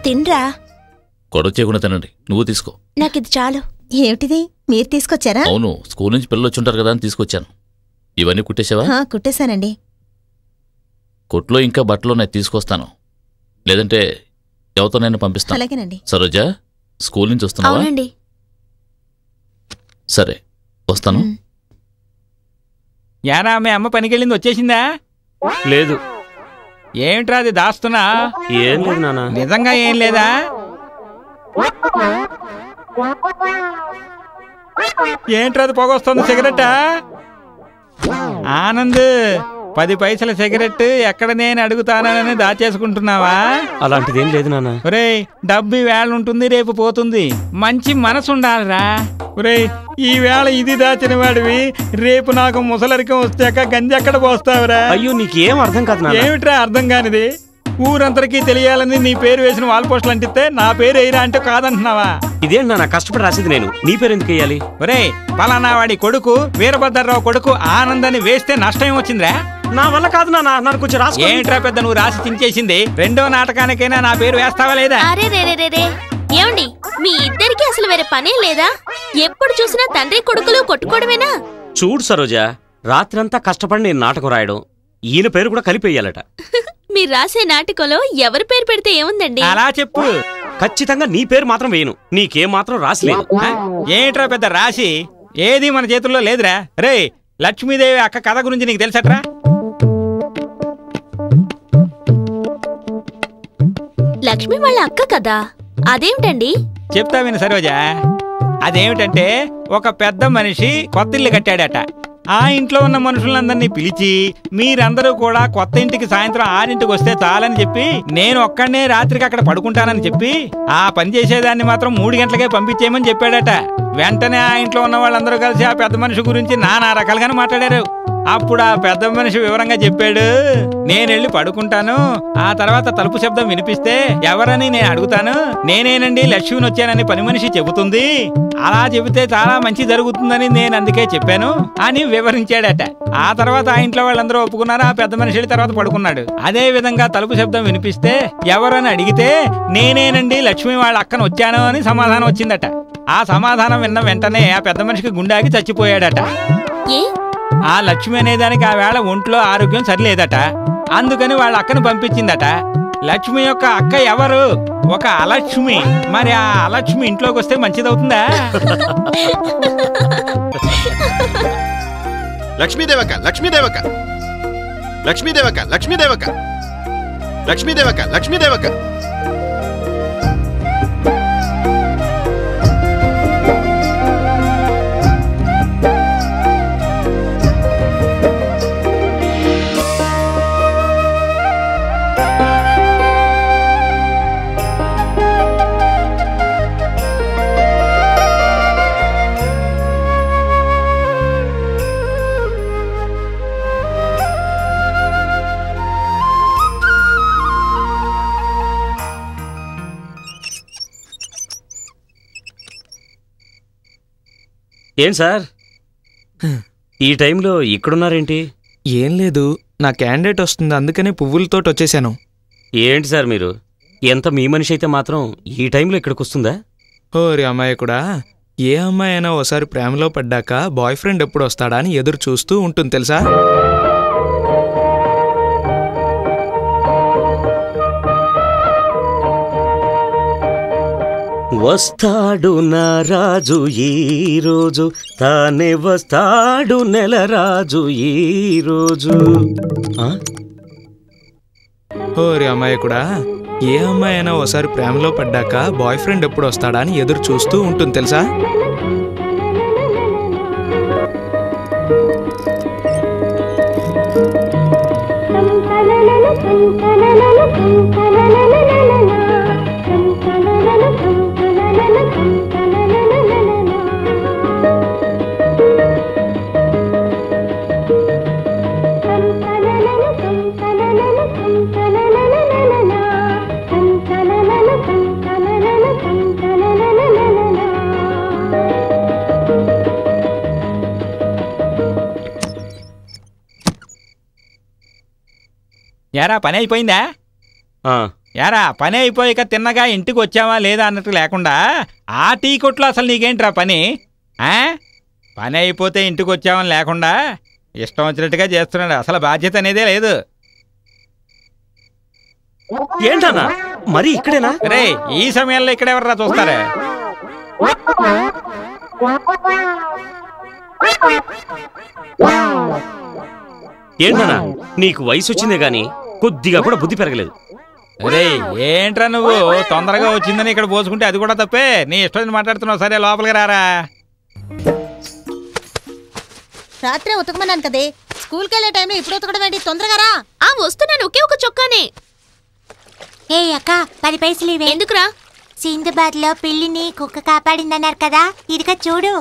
తినరా. గొడవ చేయకుండా తినండి. నువ్వు తీసుకో. నాకిది చాలు. ఏమిటిది, మీరు తీసుకొచ్చారా? అవును, స్కూల్ నుంచి పిల్లలు వచ్చుంటారు కదా అని తీసుకొచ్చాను. ఇవన్నీ కుట్టేసావా? కుట్టేశానండి. కొట్లో ఇంకా బట్టలున్నాయి, తీసుకొస్తాను. లేదంటే ఎవరితోనైనా పంపిస్తాను. అలాగేనండి. సరోజా, స్కూల్ నుంచి వస్తున్నావా? అవునండి. సరే, వస్తాను. యారా, మీ అమ్మ పనికెళ్ళింది, వచ్చేసిందా? లేదు. ఏమిట్రా అది దాస్తున్నా? ఏం లేదు నాన్న. నిజంగా ఏం లేదా? ఏంట్రా అది పొగొస్తుంది? సిగరెట్టా? ఆనంద్, 10 పైసల సిగరెట్ ఎక్కడ నేను అడుగుతానని దాచేసుకుంటున్నావా? అలాంటిదేం లేదు నాన్న. ఒరేయ్, డబ్బు వేళ ఉంటుంది, రేపు పోతుంది. మంచి మనసు ఉండాలిరా. ఒరేయ్, ఈ వేళ ఇది దాచిన వాడివి, రేపు నాకు ముసలరికం వచ్చాక గంజి ఎక్కడ పోస్తావురా? అయ్యో, నీకేం అర్థం కాదు. ఏమిట్రా అర్థం కానిది? ఊరందరికీ తెలియాలని నీ పేరు వేసిన వాల్ పోస్టులు అంటిస్తే నా పేరు ఎయిరా అంటే కాదంటున్నావా? ఇదేంటి నాన్న, కష్టపడి రాసేది నేను, నీ పేరు ఎందుకు వేయాలి? ఒరేయ్, పలానా వాడి కొడుకు వీరభద్రరావు కొడుకు ఆనందాన్ని వేస్తే నష్టం వచ్చిందిరా. నా వల్ల కాదు నాన్న, నన్ను కొంచెం రాసు. ఏంట్రా పెద్ద నువ్వు రాసి చించేసింది? 2వ నాటకానికైనా నా పేరు వేస్తావా లేదా? అరే రే రే రే, ఏమండి, మీ ఇద్దరికి అసలు వేరే పనే లేదా? ఎప్పుడు చూసినా తండ్రి కొడుకులు కొట్టుకోవడమేనా? చూడు సరోజా, రాత్రంతా కష్టపడి నేను నాటకం రాయడం, ఈయన పేరు కూడా కలిపేయాలట. మీరు రాసే నాటకంలో ఎవరి పేరు పెడితే ఏముందండి? అలా చెప్పు. ఖచ్చితంగా నీ పేరు మాత్రం వేయను, నీకేం మాత్రం రాసిలేదు. ఏంట్రా పెద్ద రాసి? ఏది మన చేతుల్లో లేదురా. రే, లక్ష్మీదేవి అక్క కథ గురించి నీకు తెలుసట్రా? లక్ష్మి వాళ్ళ అక్క కదా, అదేమిటండి? చెప్తా విను సరోజా. అదేమిటంటే, ఒక పెద్ద మనిషి కొత్త ఇల్లు కట్టాడట. ఆ ఇంట్లో ఉన్న మనుషులందరినీ పిలిచి, మీరందరూ కూడా కొత్త ఇంటికి సాయంత్రం 6ంటికి వస్తే చాలని చెప్పి, నేను ఒక్కడనే రాత్రికి అక్కడ పడుకుంటానని చెప్పి, ఆ పని చేసేదాన్ని మాత్రం 3 గంటలకే పంపించేయమని చెప్పాడట. వెంటనే ఆ ఇంట్లో ఉన్న వాళ్ళందరూ కలిసి ఆ పెద్ద మనిషి గురించి నానా రకాలుగానే మాట్లాడారు. అప్పుడు ఆ పెద్ద మనిషి వివరంగా చెప్పాడు, నేనెళ్ళి పడుకుంటాను, ఆ తర్వాత తలుపు శబ్దం వినిపిస్తే ఎవరని నేను అడుగుతాను, నేనేనండి లక్ష్మిని వచ్చానని పని మనిషి చెబుతుంది, అలా చెబితే చాలా మంచి జరుగుతుందని నేను అందుకే చెప్పాను అని వివరించాడట. ఆ తర్వాత ఆ ఇంట్లో వాళ్ళందరూ ఒప్పుకున్నారు. ఆ పెద్ద మనిషి తర్వాత పడుకున్నాడు. అదే విధంగా తలుపు శబ్దం వినిపిస్తే ఎవరని అడిగితే, నేనేనండి లక్ష్మి వాళ్ళ అక్కను వచ్చాను అని సమాధానం వచ్చిందట. ఆ సమాధానం విన్న వెంటనే ఆ పెద్ద మనిషికి గుండాకి చచ్చిపోయాడట. ఆ లక్ష్మి అనేదానికి ఆ వేళ ఒంట్లో ఆరోగ్యం సరిలేదట. అందుకని వాళ్ళ అక్కను పంపించిందట. లక్ష్మి యొక్క అక్క ఎవరు? ఒక అలక్ష్మి. మరి ఆ అలక్ష్మి ఇంట్లోకి వస్తే మంచిదవుతుందా? లక్ష్మీదేవక లక్ష్మీదేవక లక్ష్మీదేవక లక్ష్మీదేవక లక్ష్మీదేవక లక్ష్మీదేవక. ఏం సార్, ఈ టైంలో ఇక్కడున్నారేంటి? ఏం లేదు, నా క్యాండిడేట్ వస్తుంది, అందుకనే పువ్వులతోటి వచ్చేసాను. ఏంటి సార్ మీరు, ఎంత మీ మనిషి అయితే మాత్రం ఈ టైంలో ఇక్కడికి వస్తుందా? ఓరి అమ్మాయి కూడా, ఏ అమ్మాయి అయినా ఓసారి ప్రేమలో పడ్డాక బాయ్ ఫ్రెండ్ ఎప్పుడు వస్తాడా అని ఎదురు చూస్తూ ఉంటుంది తెలుసా? వస్తాడు నా రాజు ఈరోజు, తానే వస్తాడు నెల రాజు ఈరోజు. ఓరి అమ్మాయి కూడా, ఏ అమ్మాయి అయినా ఓసారి ప్రేమలో పడ్డాక బాయ్ ఫ్రెండ్ ఎప్పుడు వస్తాడా అని ఎదురు చూస్తూ ఉంటుంది తెలుసా? యారా, పని అయిపోయిందా? యారా పని అయిపోయాక తిన్నగా ఇంటికి వచ్చావా లేదా అన్నట్టు లేకుండా ఆ టీ కొట్లో అసలు నీకేంట్రా పని? పని అయిపోతే ఇంటికి వచ్చావని లేకుండా ఇష్టం వచ్చినట్టుగా చేస్తున్నాడు. అసలు బాధ్యత అనేదే లేదు. ఏంటన్నా మరి ఇక్కడేనా? రే ఈ సమయంలో ఇక్కడెవర్రా చూస్తారా? ఏంటన్నా నీకు వయసు వచ్చిందే గాని కొద్దిగా కూడా బుద్ధి పెరగలేదు. రే ఏంట్రా నువ్వు తొందరగా వచ్చిందని ఇక్కడ పోసుకుంటే అది కూడా తప్పే. నీ ఇష్టం మాట్లాడుతున్నావు. సరే లోపలికి రారా. రాత్రే ఉతకమన్నాను కదే, స్కూల్కి వెళ్ళే టైంలో ఇప్పుడు ఉతకడం ఏంటి? తొందరగా రా. వస్తున్నాను, ఒకే ఒక చొక్కానే. ఏ అక్క 10 పైసలు ఇవే. ఎందుకురా? సింధుబాద్ లో పిల్లిని కుక్క కాపాడిందన్నారు కదా, ఇదిగా చూడు.